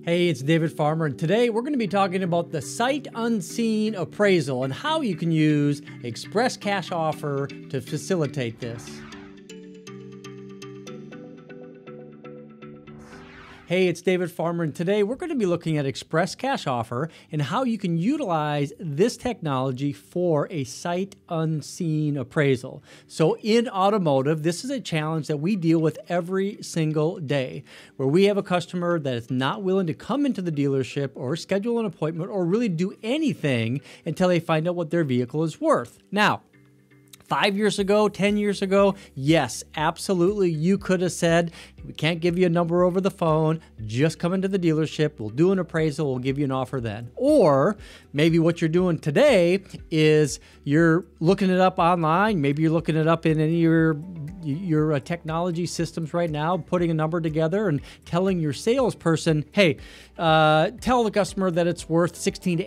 Hey, it's David Farmer, and today we're going to be talking about the Sight Unseen Appraisal and how you can use Express Cash Offer to facilitate this. Hey, it's David Farmer, and today we're going to be looking at Express Cash Offer and how you can utilize this technology for a Sight Unseen Appraisal. So in automotive, this is a challenge that we deal with every single day, where we have a customer that is not willing to come into the dealership or schedule an appointment or really do anything until they find out what their vehicle is worth. Now, 5 years ago, 10 years ago, yes, absolutely, you could have said, we can't give you a number over the phone, just come into the dealership, we'll do an appraisal, we'll give you an offer then. Or maybe what you're doing today is you're looking it up online, maybe you're looking it up in any of your technology systems right now, putting a number together and telling your salesperson, hey, tell the customer that it's worth $16,000 to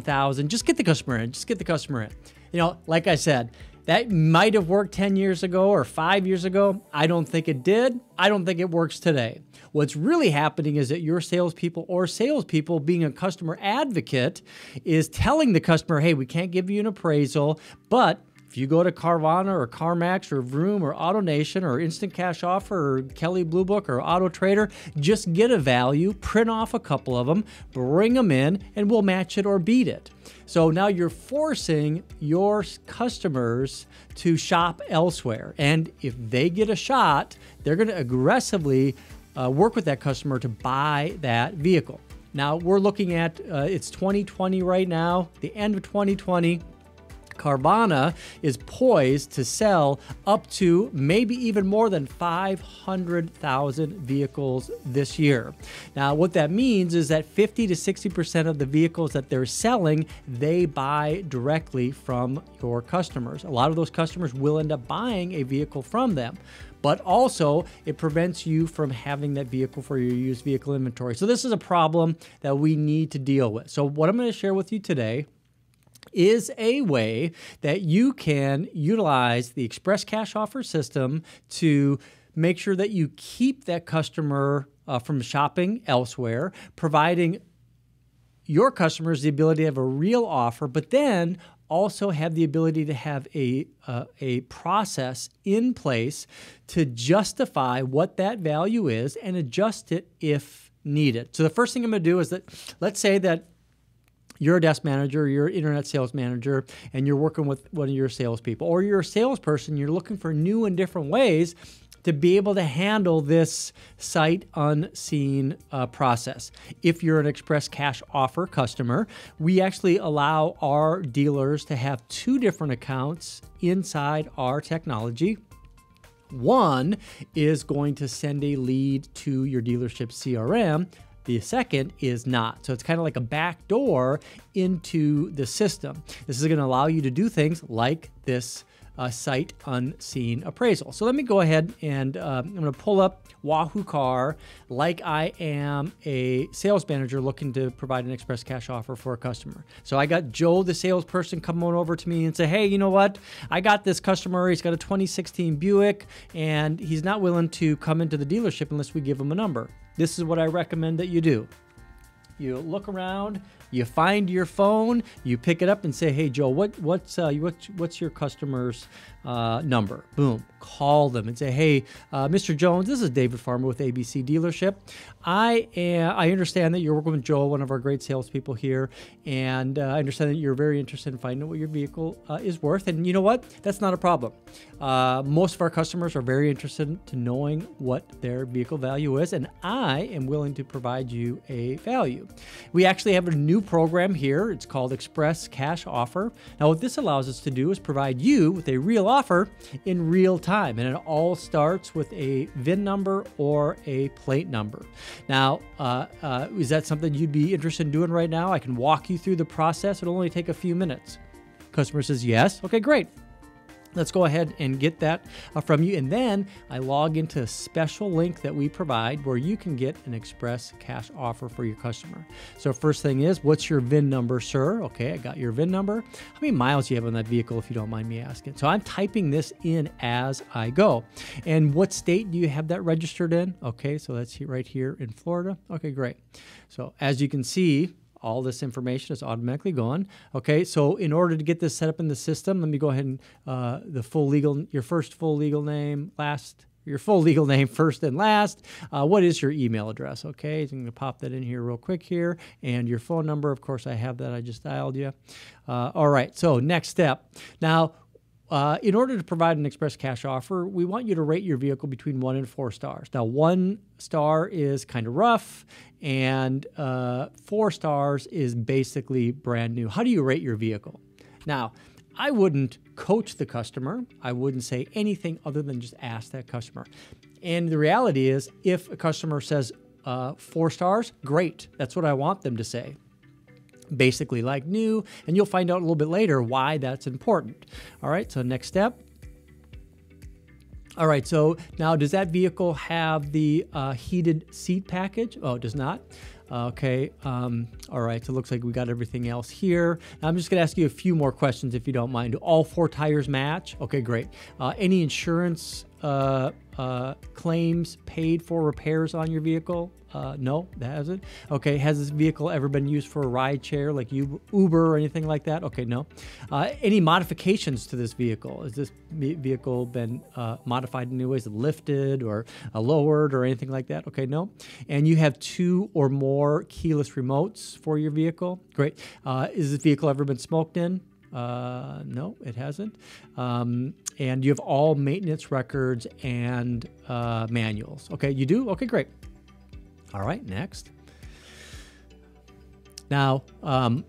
$18,000, just get the customer in, just get the customer in. You know, like I said, that might have worked 10 years ago or 5 years ago. I don't think it did. I don't think it works today. What's really happening is that your salespeople being a customer advocate is telling the customer, hey, we can't give you an appraisal, but if you go to Carvana or CarMax or Vroom or AutoNation or Instant Cash Offer or Kelley Blue Book or Auto Trader, just get a value, print off a couple of them, bring them in, and we'll match it or beat it. So now you're forcing your customers to shop elsewhere. And if they get a shot, they're going to aggressively work with that customer to buy that vehicle. Now we're looking at, it's 2020 right now, the end of 2020. Carvana is poised to sell up to maybe even more than 500,000 vehicles this year. Now, what that means is that 50 to 60% of the vehicles that they're selling, they buy directly from your customers. A lot of those customers will end up buying a vehicle from them, but also it prevents you from having that vehicle for your used vehicle inventory. So this is a problem that we need to deal with. So what I'm going to share with you today is a way that you can utilize the Express Cash Offer system to make sure that you keep that customer from shopping elsewhere, providing your customers the ability to have a real offer, but then also have the ability to have a process in place to justify what that value is and adjust it if needed. So the first thing I'm going to do is that, let's say that you're a desk manager, you're an internet sales manager, and you're working with one of your salespeople, or you're a salesperson, you're looking for new and different ways to be able to handle this Sight Unseen process. If you're an Express Cash Offer customer, we actually allow our dealers to have two different accounts inside our technology. One is going to send a lead to your dealership CRM. The second is not. So it's kind of like a back door into the system. This is going to allow you to do things like this Sight Unseen Appraisal. So let me go ahead and I'm going to pull up Wahoo Car like I am a sales manager looking to provide an Express Cash Offer for a customer. So I got Joe, the salesperson, coming over to me and say, hey, you know what? I got this customer. He's got a 2016 Buick, and he's not willing to come into the dealership unless we give him a number. This is what I recommend that you do. You look around, you find your phone, you pick it up and say, hey, Joe, what's your customer's number? Boom. Call them and say, hey, Mr. Jones, this is David Farmer with ABC Dealership. I understand that you're working with Joe, one of our great salespeople here, and I understand that you're very interested in finding out what your vehicle is worth. And you know what? That's not a problem. Most of our customers are very interested in knowing what their vehicle value is, and I am willing to provide you a value. We actually have a new program here. It's called Express Cash Offer. Now, what this allows us to do is provide you with a real offer in real time, and it all starts with a VIN number or a plate number. Now, is that something you'd be interested in doing right now? I can walk you through the process. It'll only take a few minutes. Customer says yes. Okay, great. Let's go ahead and get that from you. And then I log into a special link that we provide where you can get an express cash offer for your customer. So first thing is, what's your VIN number, sir? Okay, I got your VIN number. How many miles do you have on that vehicle, if you don't mind me asking? So I'm typing this in as I go. And what state do you have that registered in? Okay, so that's right here in Florida. Okay, great. So as you can see, all this information is automatically gone. Okay, so in order to get this set up in the system, let me go ahead and your first full legal name, your full legal name first and last. What is your email address? Okay, so I'm going to pop that in here real quick here. And your phone number, of course, I have that. I just dialed you. All right, so next step. Now, in order to provide an express cash offer, we want you to rate your vehicle between 1 and 4 stars. Now, 1 star is kind of rough, and 4 stars is basically brand new. How do you rate your vehicle? Now, I wouldn't coach the customer. I wouldn't say anything other than just ask that customer. And the reality is, if a customer says 4 stars, great. That's what I want them to say. Basically like new, and you'll find out a little bit later why that's important. All right, so next step. All right, so now does that vehicle have the heated seat package? Oh, it does not. Okay, all right, so it looks like we got everything else here. Now, I'm just gonna ask you a few more questions if you don't mind. Do all 4 tires match? Okay, great. Any insurance claims paid for repairs on your vehicle? No, that hasn't. Okay, has this vehicle ever been used for a ride share like Uber or anything like that? Okay, no. Any modifications to this vehicle? Has this vehicle been modified in any ways, lifted or lowered or anything like that? Okay, no. And you have 2 or more keyless remotes for your vehicle? Great. Has this vehicle ever been smoked in? No, it hasn't. And you have all maintenance records and manuals. Okay, you do? Okay, great. All right, next. Now, as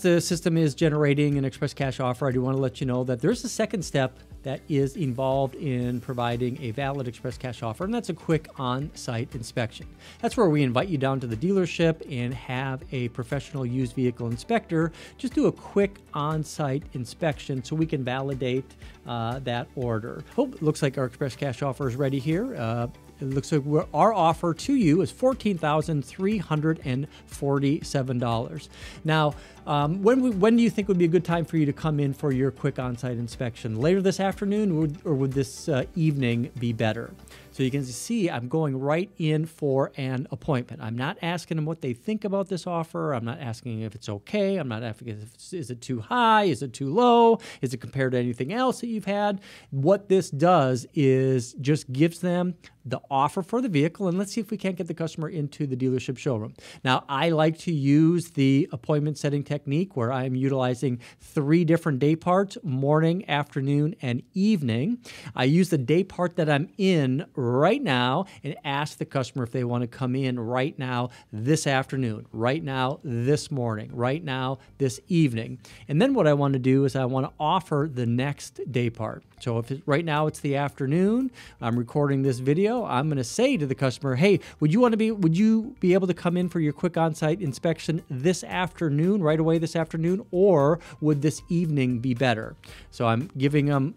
the system is generating an express cash offer, I do want to let you know that there's a second step that is involved in providing a valid express cash offer, and that's a quick on-site inspection. That's where we invite you down to the dealership and have a professional used vehicle inspector just do a quick on-site inspection so we can validate that order. Oh, it looks like our express cash offer is ready here. It looks like our offer to you is $14,347. Now, when do you think would be a good time for you to come in for your quick on-site inspection? Later this afternoon, or would this evening be better? So you can see I'm going right in for an appointment. I'm not asking them what they think about this offer. I'm not asking if it's okay. I'm not asking is it too high? Is it too low? Is it compared to anything else that you've had? What this does is just gives them the offer for the vehicle, and let's see if we can't get the customer into the dealership showroom. Now, I like to use the appointment setting technique where I'm utilizing 3 different day parts, morning, afternoon, and evening. I use the day part that I'm in right now and ask the customer if they want to come in right now, this afternoon, right now, this morning, right now, this evening. And then what I want to do is I want to offer the next day part. So if right now it's the afternoon, I'm recording this video, I'm going to say to the customer, hey, would you be able to come in for your quick on-site inspection this afternoon, right away this afternoon, or would this evening be better? So I'm giving them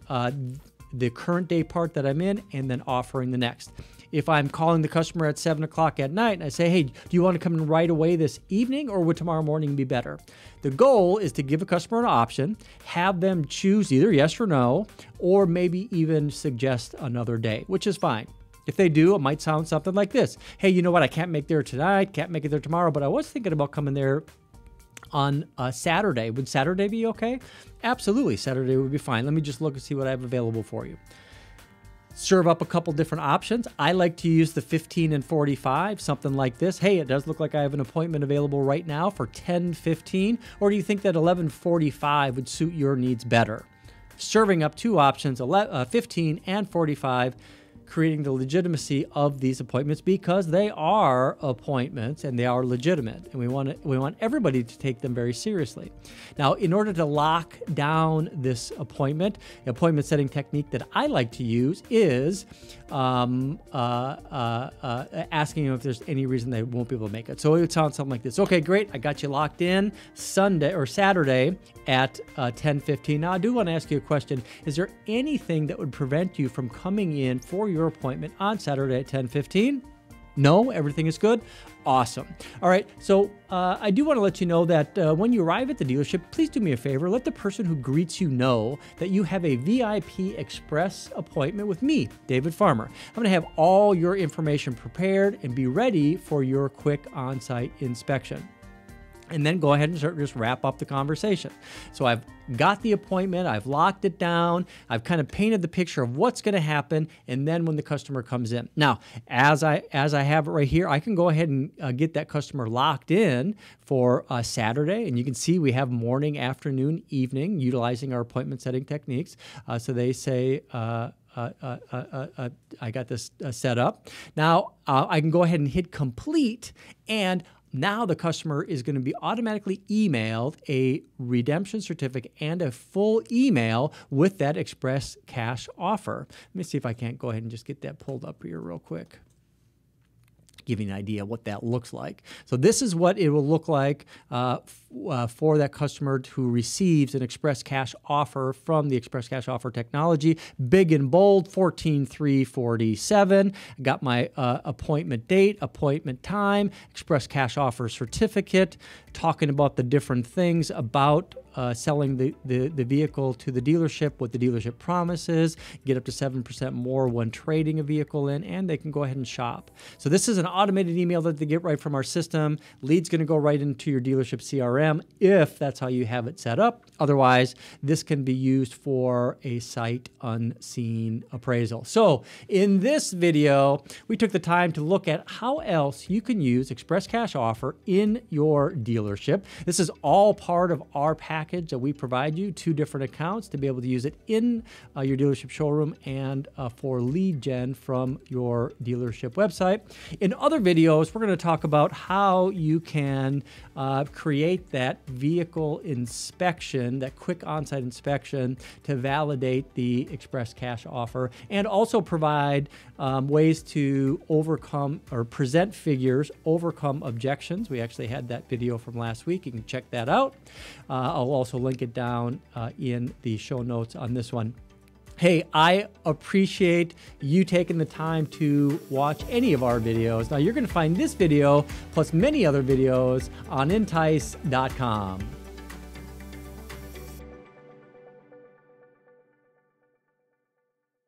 the current day part that I'm in and then offering the next. If I'm calling the customer at 7 o'clock at night and I say, hey, do you want to come in right away this evening or would tomorrow morning be better? The goal is to give a customer an option, have them choose either yes or no, or maybe even suggest another day, which is fine. If they do, it might sound something like this. Hey, you know what? I can't make there tonight, can't make it there tomorrow, but I was thinking about coming there on Saturday. Would Saturday be okay? Absolutely, Saturday would be fine. Let me just look and see what I have available for you. Serve up a couple different options. I like to use the 15 and 45, something like this. Hey, it does look like I have an appointment available right now for 10:15, or do you think that 11:45 would suit your needs better? Serving up 2 options, 15 and 45. creating the legitimacy of these appointments, because they are appointments and they are legitimate, and we want everybody to take them very seriously. Now, in order to lock down this appointment, the appointment setting technique that I like to use is asking them if there's any reason they won't be able to make it. So it would sound something like this. Okay, great. I got you locked in Sunday or Saturday at 10:15. Now, I do want to ask you a question. Is there anything that would prevent you from coming in for your appointment on Saturday at 10:15? No, everything is good? Awesome. All right, so I do want to let you know that when you arrive at the dealership, please do me a favor. Let the person who greets you know that you have a VIP Express appointment with me, David Farmer. I'm going to have all your information prepared and be ready for your quick on-site inspection. And then go ahead and just wrap up the conversation. So I've got the appointment, I've locked it down, I've kind of painted the picture of what's going to happen, and then when the customer comes in. Now, as I have it right here, I can go ahead and get that customer locked in for Saturday, and you can see we have morning, afternoon, evening, utilizing our appointment setting techniques. So they say, I got this set up. Now, I can go ahead and hit complete, and now the customer is going to be automatically emailed a redemption certificate and a full email with that express cash offer. Let me see if I can't go ahead and just get that pulled up here real quick. Give you an idea what that looks like. So this is what it will look like for that customer who receives an express cash offer from the express cash offer technology. Big and bold, 14/3/47. I got my appointment date, appointment time, express cash offer certificate, talking about the different things about selling the vehicle to the dealership, what the dealership promises, get up to 7% more when trading a vehicle in, and they can go ahead and shop. So this is an automated email that they get right from our system. Lead's going to go right into your dealership CRM if that's how you have it set up. Otherwise, this can be used for a Sight Unseen Appraisal. So in this video, we took the time to look at how else you can use express cash offer in your dealership. This is all part of our package that we provide you, 2 different accounts to be able to use it in your dealership showroom and for lead gen from your dealership website. In other videos, we're going to talk about how you can create that vehicle inspection, that quick on-site inspection to validate the express cash offer, and also provide ways to overcome or present figures, overcome objections. We actually had that video from last week. You can check that out. I'll also link it down in the show notes on this one. Hey, I appreciate you taking the time to watch any of our videos. Now, you're going to find this video plus many other videos on intice.com.